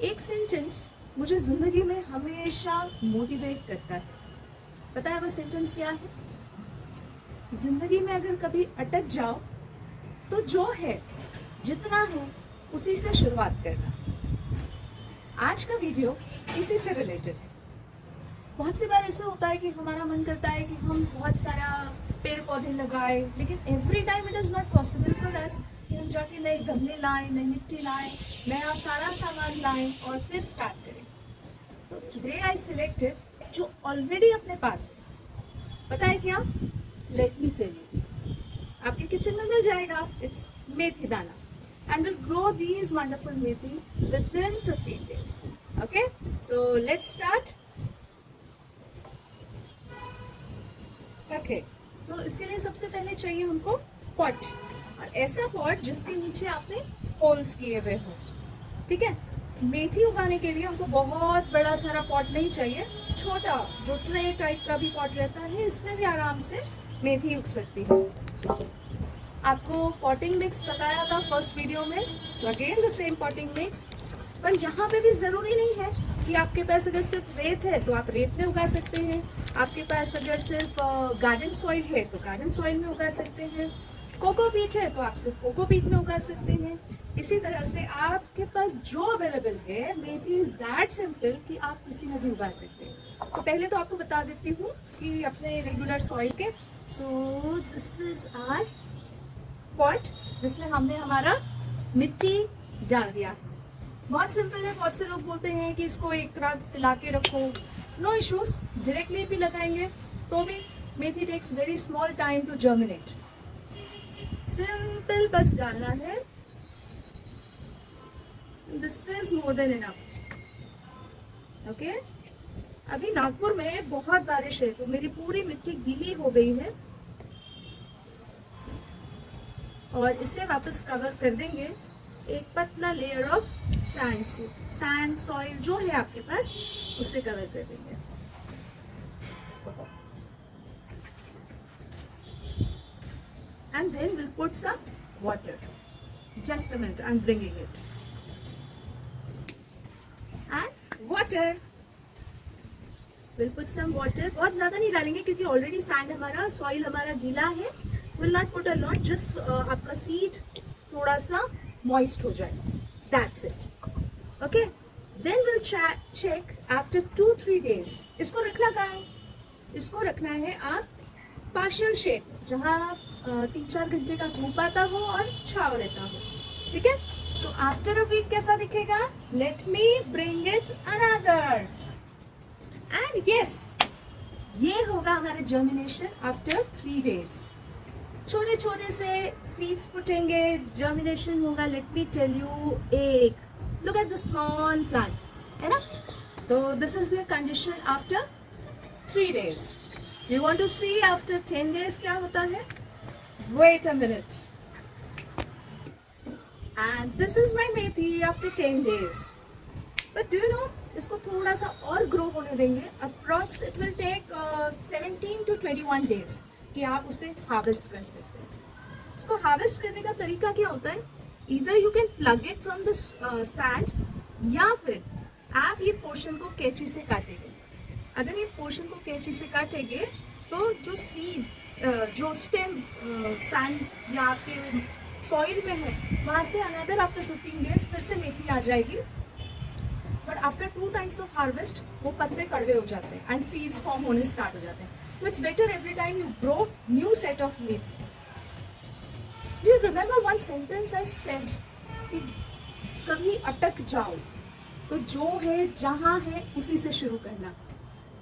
एक सेंटेंस मुझे ज़िंदगी में हमेशा मोटिवेट करता है। पता है वो सेंटेंस क्या है? ज़िंदगी में अगर कभी अटक जाओ तो जो है, जितना है, उसी से शुरुआत करना। आज का वीडियो इसी से रिलेटेड है। बहुत सी बार ऐसा होता है कि हमारा मन करता है कि हम बहुत सारा पेड़ पौधे लगाएं, लेकिन every time it is not possible for us कि हम जाके नए गमले लाएं, नई मिट्टी लाएं, नया सारा सामान लाएं और फिर स्टार्ट करें। तो टुडे आई सिलेक्टेड जो ऑलरेडी अपने पास है। पता है क्या? Let me tell you. आपके किचन में मिल जाएगा। इट्स मेथी दाना and will grow these wonderful methi within 15 days. Okay, so let's start. Okay, तो इसके लिए सबसे पहले चाहिए हमको पॉट, और ऐसा पॉट जिसके नीचे आपने होल्स किए हुए हो। ठीक है, मेथी उगाने के लिए हमको बहुत बड़ा सारा पॉट नहीं चाहिए, छोटा जो ट्रे टाइप का भी पॉट रहता है, इसमें भी आराम से मेथी उग सकती है। आपको पॉटिंग मिक्स बताया था फर्स्ट वीडियो में, तो again the same potting mix. पर यहाँ पे भी ज़रूरी नहीं है कि आपके पास अगर सिर्फ रेत है तो आप रेत में उगा सकते हैं, आपके पास अगर सिर्फ गार्डन सॉइल है तो गार्डन सॉइल में उगा सकते हैं, कोकोपीट है तो आप सिर्फ कोकोपीट में उगा सकते हैं। इसी तरह से आपके पास जो अवेलेबल है, मेथी इज दैट सिंपल कि आप किसी में भी उगा सकते हैं। तो पहले तो आपको बता देती हूँ कि अपने रेगुलर सॉइल के, so this is our pot जिसमें हमने हमारा मिट्टी डाल दिया। बहुत सिंपल है। बहुत से लोग बोलते हैं कि इसको एक रात फैला के रखो, नो इश्यूज, डायरेक्टली भी लगाएंगे तो भी methi takes very small time to germinate. Simple बस डालना है, this is more than enough. Okay, अभी नागपुर में बहुत बारिश है तो मेरी पूरी मिट्टी गीली हो गई है और इसे वापस कवर कर देंगे एक पतला लेयर ऑफ सैंड से। सैंड सॉइल जो है आपके पास उससे कवर कर देंगे। And then will put some water. Just a minute, I am bringing it. And water, will put some water. बहुत ज्यादा नहीं डालेंगे क्योंकि ऑलरेडी सैंड हमारा, सॉइल हमारा गीला है। Will not put a lot, just आपका सीड थोड़ा सा moist हो जाए, that's it. Okay, then we'll check after 2-3 days. इसको रखना कहाँ है? इसको रखना है आप partial shade, जहाँ 3-4 घंटे का धूप आता हो और छाव रहता हो। ठीक है, so after a week कैसा दिखेगा? Let me bring it another. And yes, ये होगा हमारा germination after 3 days. छोटे छोटे से सीड्स फूटेंगे, जर्मिनेशन होगा। लेट मी टेल यू, एक look at the small plant, है ना? तो this is the condition after 3 days. You want to see after 10 days क्या होता है? Wait a minute. And this is my methi after 10 days. But do you know, इसको थोड़ा सा और ग्रो होने देंगे। Approx it will take 17 to 21 days कि आप उसे हार्वेस्ट कर सकते हैं। इसको हार्वेस्ट करने का तरीका क्या होता है? इधर you can plug it from the sand, या फिर आप ये पोर्शन को कैंची से काटेंगे। अगर ये पोर्शन को कैंची से काटेंगे तो जो सीड, जो स्टेम सैंड या आपके सॉइल में है, वहाँ से अनदर आफ्टर 15 days फिर से मेथी आ जाएगी। But after 2 times of harvest वो पत्ते कड़वे हो जाते हैं एंड सीड्स फॉर्म होने स्टार्ट हो जाते हैं। So it's better every time you grow new set of methi. Do you remember one sentence I said कि कभी अटक जाओ तो जो है, जहाँ है, उसी से शुरू करना।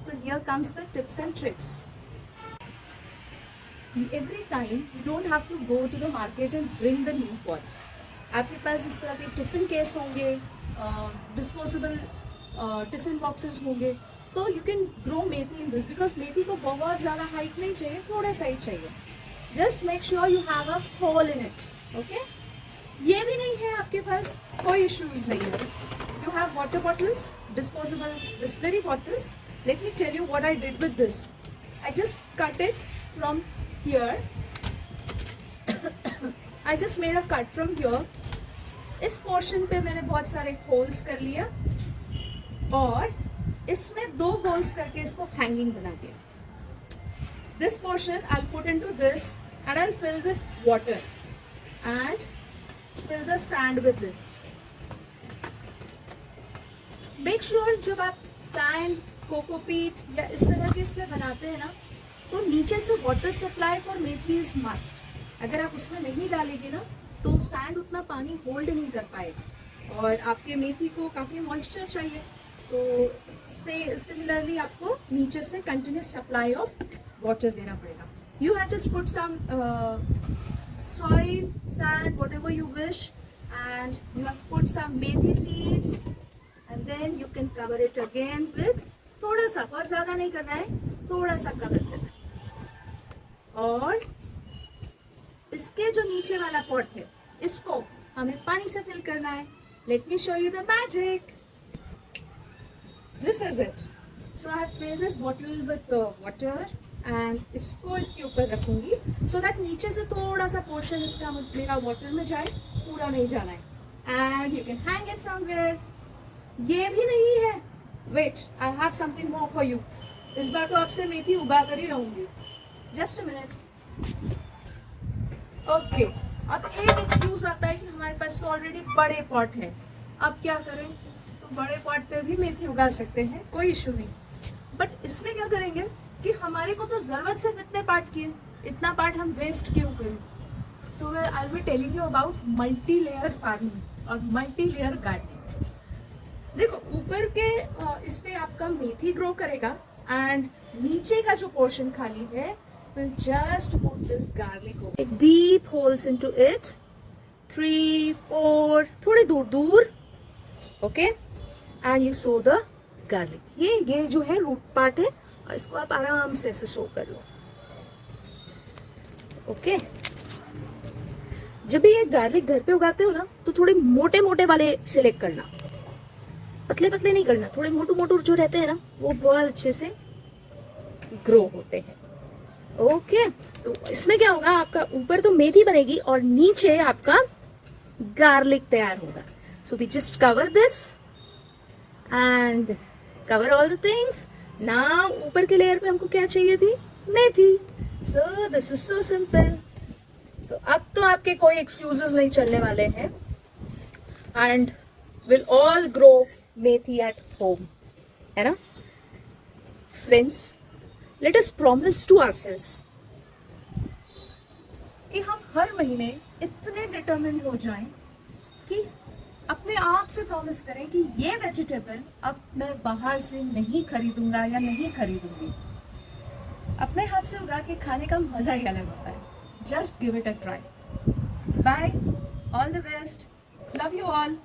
So here comes the tips and tricks. Every time you don't have to go to the market and bring the new pots. आपके पास इस तरह के टिफिन केस होंगे, डिस्पोजेबल टिफिन बॉक्सेस होंगे, तो you can grow methi in this. Because मेथी को बहुत ज़्यादा हाइट नहीं चाहिए, थोड़ा सा ही चाहिए। Just make sure you have a hole in it. Okay, ये भी नहीं है आपके पास, कोई इश्यूज नहीं है। You have water bottles, disposable Bisleri bottles. Let me tell you what I did with this. I just cut it from here. I just made a cut from here इस portion पे मैंने बहुत सारे होल्स कर लिया और इसमें 2 होल्स करके इसको हैंगिंग बना दिया. This portion I'll put into this and I'll fill with water and fill the sand with this. Make sure जब आप sand, कोकोपीट या इस तरह के इसमें बनाते हैं ना, तो नीचे से water supply for methi is must. अगर आप उसमें नहीं डालेंगे ना तो सैंड उतना पानी होल्ड नहीं कर पाएगा और आपके मेथी को काफी मॉइस्चर चाहिए. तो सिमिलरली आपको नीचे से कंटिन्यूस सप्लाई ऑफ वाटर देना पड़ेगा. You have just put some soil, sand, whatever you wish, and you have put some methi seeds, and then you can cover it again with थोड़ा सा, और ज्यादा नहीं करना है, थोड़ा सा कवर करना है. और इसके जो नीचे वाला पॉट है इसको हमें पानी से फिल करना है. Let me show you the magic. This is it. So I have filled this bottle with water and इसको इसके ऊपर रखूंगी सो दैट नीचे से थोड़ा सा पोर्शन इसका मेरा वाटर में जाए, पूरा नहीं जाना है. And you can hang it somewhere. ये भी नहीं है, wait, I have something more for you. इस बार तो आपसे मेथी उगा कर ही रहूंगी. Just a minute. ओके, अब एक एक्सक्यूज आता है कि हमारे पास तो ऑलरेडी बड़े पॉट है, अब क्या करें. तो बड़े पॉट पे भी मेथी उगा सकते हैं, कोई इशू नहीं. बट इसमें क्या करेंगे कि हमारे को तो जरूरत सिर्फ इतने पार्ट की है, इतना पार्ट हम वेस्ट क्यों करें. So I will telling you about multi layer farming और मल्टी लेयर गार्डनिंग. देखो, ऊपर के इस पे आपका मेथी ग्रो करेगा एंड नीचे का जो पोर्शन खाली है we'll just put this garlic over. Take deep holes into it, 3, 4, थोड़े दूर दूर. Okay, and you sow the garlic. ये जो है रूट पार्ट है और इसको आप आराम से ऐसे सो कर लो. ओके, जब भी ये गार्लिक घर पे उगाते हो ना तो थोड़े मोटे मोटे वाले सिलेक्ट करना, पतले पतले नहीं करना. थोड़े मोटू मोटू जो रहते हैं ना वो बहुत अच्छे से ग्रो होते हैं. ओके, तो इसमें क्या होगा, आपका ऊपर तो मेथी बनेगी और नीचे आपका गार्लिक तैयार होगा. So we just cover this and cover all the things. Now ऊपर के लेयर पे हमको क्या चाहिए थी, मेथी. So this is so simple. So अब तो आपके कोई एक्सक्यूजेस नहीं चलने वाले हैं and will all grow methi at home, है ना friends. Let us promise to ourselves कि हम हर महीने इतने डिटरमिन्ड हो जाएं कि अपने आप से प्रॉमिस करें कि ये वेजिटेबल अब मैं बाहर से नहीं खरीदूंगा या नहीं खरीदूंगी. अपने हाथ से उगा के खाने का मजा ही अलग होता है. Just give it a try. Bye, all the best, love you all.